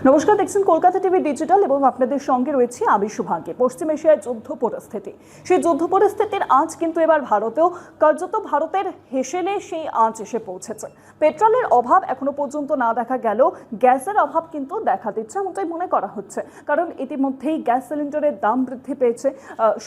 নমস্কার, দেখছেন Kolkata TV digital এবং আপনাদের সঙ্গে রয়েছে আমি শুভাঙ্গী। পশ্চিম এশিয়ায় যুদ্ধ পরিস্থিতি, সেই যুদ্ধ পরিস্থিতির আঁচ কিন্তু এবার ভারতেও, কার্যত ভারতের হেসেলে সেই আঁচ এসে পৌঁছেছে। পেট্রোলের অভাব এখনো পর্যন্ত না দেখা গেল, গ্যাসের অভাভ কিন্তু দেখা দিচ্ছে এমনটাই মনে করা হচ্ছে, কারণ ইতিমধ্যেই গ্যাস সিলিন্ডারের দাম বৃদ্ধি পেয়েছে।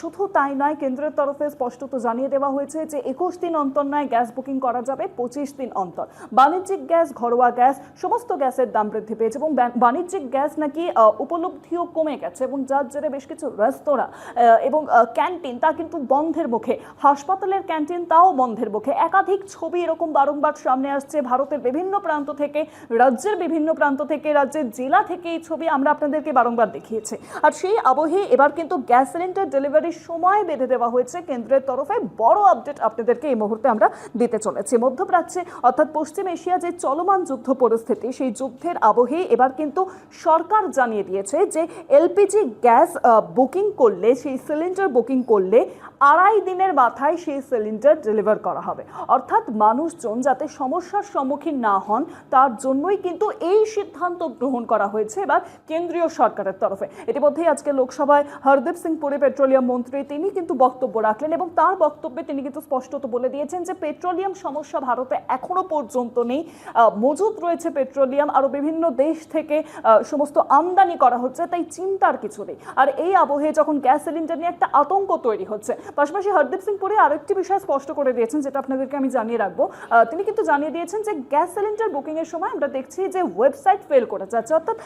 শুধু তাই নয়, কেন্দ্রের তরফে স্পষ্টত জানিয়ে দেওয়া হয়েছে যে 21 দিন অন্তর নয় গ্যাস বুকিং করা যাবে, 25 দিন অন্তর। বাণিজ্যিক গ্যাস, ঘরোয়া গ্যাস, সমস্ত গ্যাসের দাম বৃদ্ধি পেয়েছে এবং বাণিজ্যিক গ্যাস নাকি উপলব্ধিও কমে গেছে এবং যার জেরে বেশ কিছু রেস্তোরাঁ এবং ক্যান্টিন তা কিন্তু বন্ধের মুখে। হাসপাতালের ক্যান্টিন তাও বন্ধের মুখে। একাধিক ছবি এরকম বারংবার সামনে আসছে ভারতের বিভিন্ন প্রান্ত থেকে, রাজ্যের বিভিন্ন প্রান্ত থেকে, রাজ্যের জেলা থেকে এই ছবি আমরা আপনাদেরকে বারংবার দেখিয়েছি। আর সেই আবহে এবার কিন্তু গ্যাস সিলিন্ডার ডেলিভারির সময় বেঁধে দেওয়া হয়েছে কেন্দ্রের তরফে। বড় আপডেট আপনাদেরকে এই মুহূর্তে আমরা দিতে চলেছি। মধ্যপ্রাচ্যে অর্থাৎ পশ্চিম এশিয়া যে চলমান যুদ্ধ পরিস্থিতি, সেই যুদ্ধের আবহে এবার কিন্তু সরকার জানিয়ে দিয়েছে যে এলপিজি গ্যাস বুকিং করলে, সেই সিলিন্ডার বুকিং করলে 2.5 দিনের মাথায় সেই সিলিন্ডার ডেলিভার করা হবে। অর্থাৎ মানুষজন যাতে সমস্যার সম্মুখীন না হন তার জন্যই কিন্তু এই সিদ্ধান্ত গ্রহণ করা হয়েছে এবার কেন্দ্রীয় সরকারের তরফে। ইতিমধ্যেই আজকে লোকসভায় হরদীপ সিং পুরী পেট্রোলিয়াম মন্ত্রী তিনি কিন্তু বক্তব্য রাখলেন এবং তার বক্তব্যে তিনি কিন্তু স্পষ্টত বলে দিয়েছেন যে পেট্রোলিয়াম সমস্যা ভারতে এখনো পর্যন্ত নেই। মজুত রয়েছে পেট্রোলিয়াম, আরও বিভিন্ন দেশ থেকে সমস্ত আমদানি করা হচ্ছে, তাই চিন্তার কিছু নেই। আর এই আবহে যখন গ্যাস সিলিন্ডার নিয়ে একটা আতঙ্ক তৈরি হচ্ছে, পাশাপাশি হরদীপ সিং পুরী আরেকটি বিষয় স্পষ্ট করে দিয়েছেন, যেটা আপনাদেরকে আমি জানিয়ে রাখবো। তিনি কিন্তু জানিয়ে দিয়েছেন যে গ্যাস সিলিন্ডার বুকিং এর সময় আমরা দেখছি যে ওয়েবসাইট ফেল করে যাচ্ছে, অর্থাৎ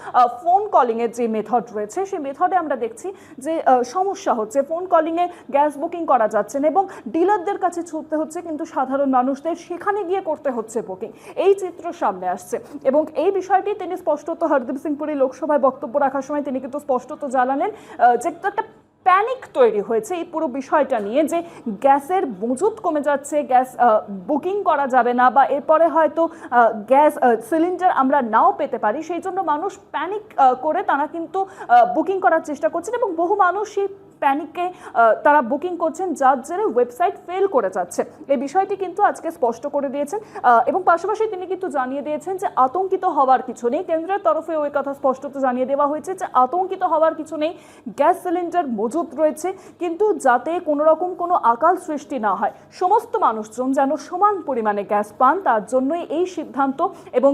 ফোন কলিং এর যে মেথড রয়েছে সেই মেথডে আমরা দেখছি যে সমস্যা হচ্ছে। ফোন কলিং এ গ্যাস বুকিং করা যাচ্ছে না এবং ডিলারদের কাছে ছুটতে হচ্ছে, কিন্তু সাধারণ মানুষদের সেখানে গিয়ে করতে হচ্ছে বুকিং। এই চিত্র সামনে আসছে এবং এই বিষয়টি তিনি স্পষ্টত হরদীপ সিং পুরী লোকসভায় বক্তব্য রাখার সময় তিনি কিন্তু স্পষ্টত জানালেন যে একটা প্যানিক তৈরি হয়েছে এই পুরো বিষয়টা নিয়ে, যে গ্যাসের মজুত কমে যাচ্ছে, গ্যাস বুকিং করা যাবে না বা এরপরে হয়তো গ্যাস সিলিন্ডার আমরা নাও পেতে পারি। সেই জন্য মানুষ প্যানিক করে তারা কিন্তু বুকিং করার চেষ্টা করছেন এবং বহু মানুষ সেই প্যানিকে তারা বুকিং করছেন, যার জেরে ওয়েবসাইট ফেল করে যাচ্ছে। এই বিষয়টি কিন্তু আজকে স্পষ্ট করে দিয়েছেন এবং পাশাপাশি তিনি কিন্তু জানিয়ে দিয়েছেন যে আতঙ্কিত হওয়ার কিছু নেই। কেন্দ্রের তরফে ওই কথা স্পষ্টত জানিয়ে দেওয়া হয়েছে যে আতঙ্কিত হওয়ার কিছু নেই, গ্যাস সিলিন্ডার মজুত রয়েছে, কিন্তু যাতে কোনো রকম কোনো আকাল সৃষ্টি না হয়, সমস্ত মানুষজন যেন সমান পরিমাণে গ্যাস পান, তার জন্যই এই সিদ্ধান্ত। এবং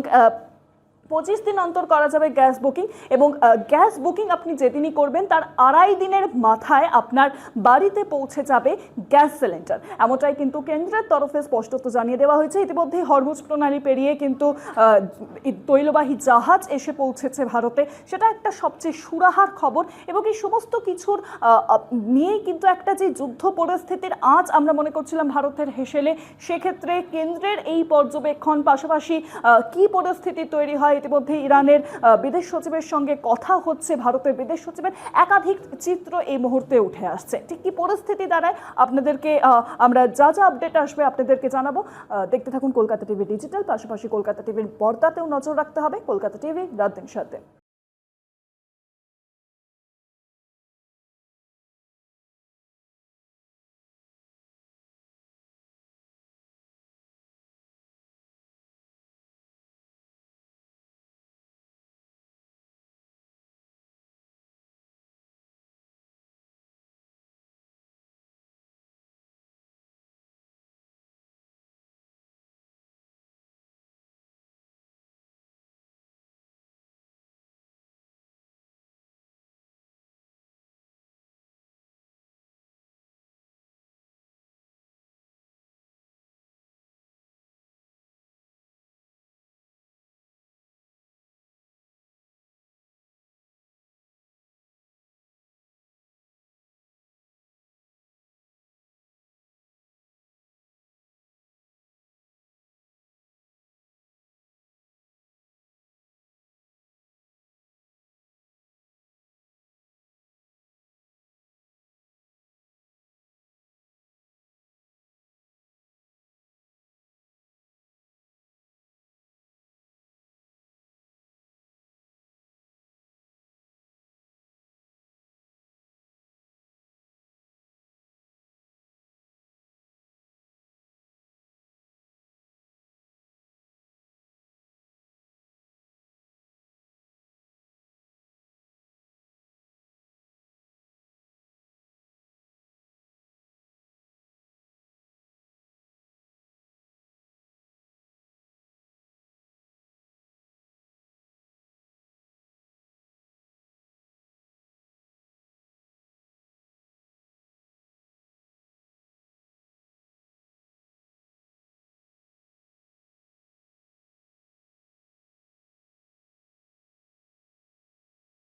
25 দিন অন্তর করা যাবে গ্যাস বুকিং এবং গ্যাস বুকিং আপনি যেদিনই করবেন তার 2.5 দিনের মাথায় আপনার বাড়িতে পৌঁছে যাবে গ্যাস সিলিন্ডার, এমনটাই কিন্তু কেন্দ্রের তরফে স্পষ্টত জানিয়ে দেওয়া হয়েছে। ইতিমধ্যেই হরমুজ প্রণালী পেরিয়ে কিন্তু তৈলবাহী জাহাজ এসে পৌঁছেছে ভারতে, সেটা একটা সবচেয়ে সুরাহার খবর এবং এই সমস্ত কিছুর নিয়েই কিন্তু একটা যে যুদ্ধ পরিস্থিতির আঁচ আমরা মনে করছিলাম ভারতের হেসেলে, সেক্ষেত্রে কেন্দ্রের এই পর্যবেক্ষণ, পাশাপাশি কি পরিস্থিতি তৈরি হয়। ইতিমধ্যে ইরানের বিদেশ সচিবের সঙ্গে কথা হচ্ছে, ভারতের বিদেশ সচিবের একাধিক চিত্র এই মুহূর্তে উঠে আসছে। ঠিক কি পরিস্থিতি দাঁড়ায় আপনাদেরকে আমরা যা যা আপডেট আসবে আপনাদেরকে জানাবো। দেখতে থাকুন কলকাতা টিভি ডিজিটাল, পাশাপাশি কলকাতা টিভির পর্দাতেও নজর রাখতে হবে। কলকাতা টিভি, রাত দিন সাথে।